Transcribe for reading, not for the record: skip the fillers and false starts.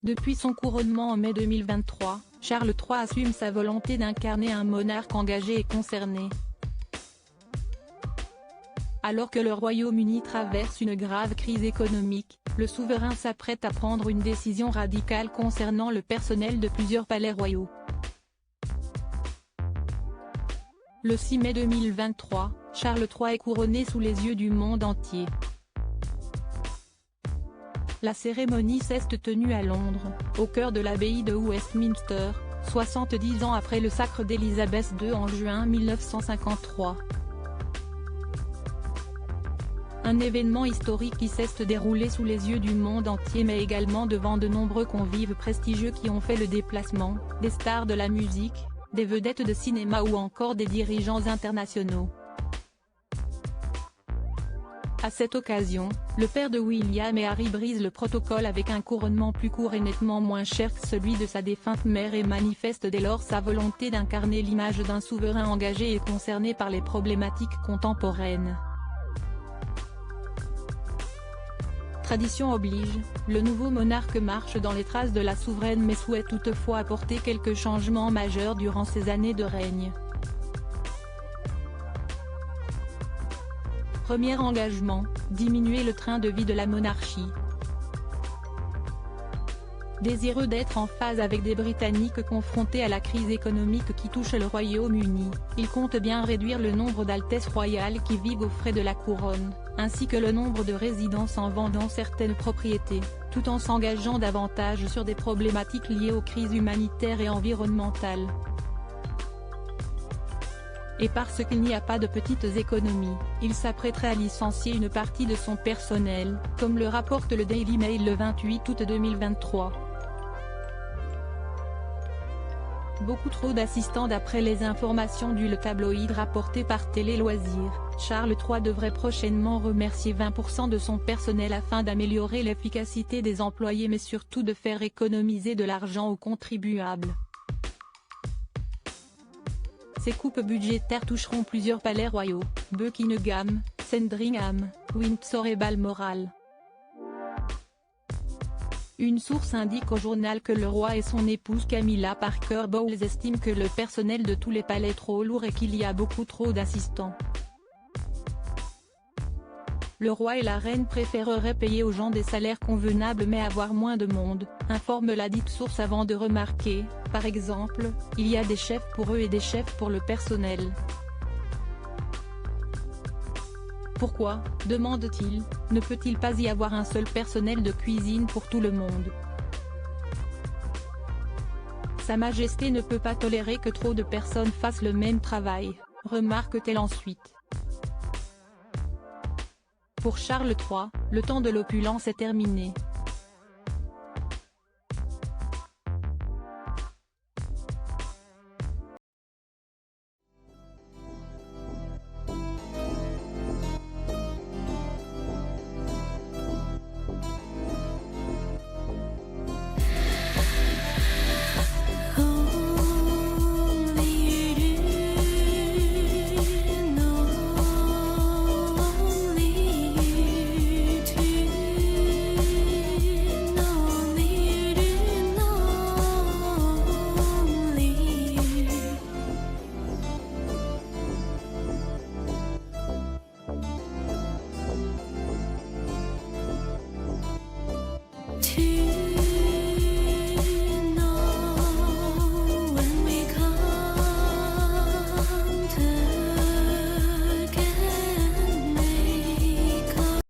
Depuis son couronnement en mai 2023, Charles III assume sa volonté d'incarner un monarque engagé et concerné. Alors que le Royaume-Uni traverse une grave crise économique, le souverain s'apprête à prendre une décision radicale concernant le personnel de plusieurs palais royaux. Le 6 mai 2023, Charles III est couronné sous les yeux du monde entier. La cérémonie s'est tenue à Londres, au cœur de l'abbaye de Westminster, 70 ans après le sacre d'Élisabeth II en juin 1953. Un événement historique qui s'est déroulé sous les yeux du monde entier mais également devant de nombreux convives prestigieux qui ont fait le déplacement, des stars de la musique, des vedettes de cinéma ou encore des dirigeants internationaux. À cette occasion, le père de William et Harry brise le protocole avec un couronnement plus court et nettement moins cher que celui de sa défunte mère et manifeste dès lors sa volonté d'incarner l'image d'un souverain engagé et concerné par les problématiques contemporaines. Tradition oblige, le nouveau monarque marche dans les traces de la souveraine mais souhaite toutefois apporter quelques changements majeurs durant ses années de règne. Premier engagement, diminuer le train de vie de la monarchie. Désireux d'être en phase avec des Britanniques confrontés à la crise économique qui touche le Royaume-Uni, il compte bien réduire le nombre d'altesses royales qui vivent aux frais de la couronne, ainsi que le nombre de résidences en vendant certaines propriétés, tout en s'engageant davantage sur des problématiques liées aux crises humanitaires et environnementales. Et parce qu'il n'y a pas de petites économies, il s'apprêterait à licencier une partie de son personnel, comme le rapporte le Daily Mail le 28 août 2023. Beaucoup trop d'assistants d'après les informations du Le tabloïd rapporté par Télé Loisirs, Charles III devrait prochainement remercier 20% de son personnel afin d'améliorer l'efficacité des employés mais surtout de faire économiser de l'argent aux contribuables. Ces coupes budgétaires toucheront plusieurs palais royaux, Buckingham, Sandringham, Windsor et Balmoral. Une source indique au journal que le roi et son épouse Camilla Parker Bowles estiment que le personnel de tous les palais est trop lourd et qu'il y a beaucoup trop d'assistants. Le roi et la reine préféreraient payer aux gens des salaires convenables mais avoir moins de monde, informe la dite source avant de remarquer, par exemple, il y a des chefs pour eux et des chefs pour le personnel. Pourquoi, demande-t-il, ne peut-il pas y avoir un seul personnel de cuisine pour tout le monde? Sa Majesté ne peut pas tolérer que trop de personnes fassent le même travail, remarque-t-elle ensuite. Pour Charles III, le temps de l'opulence est terminé,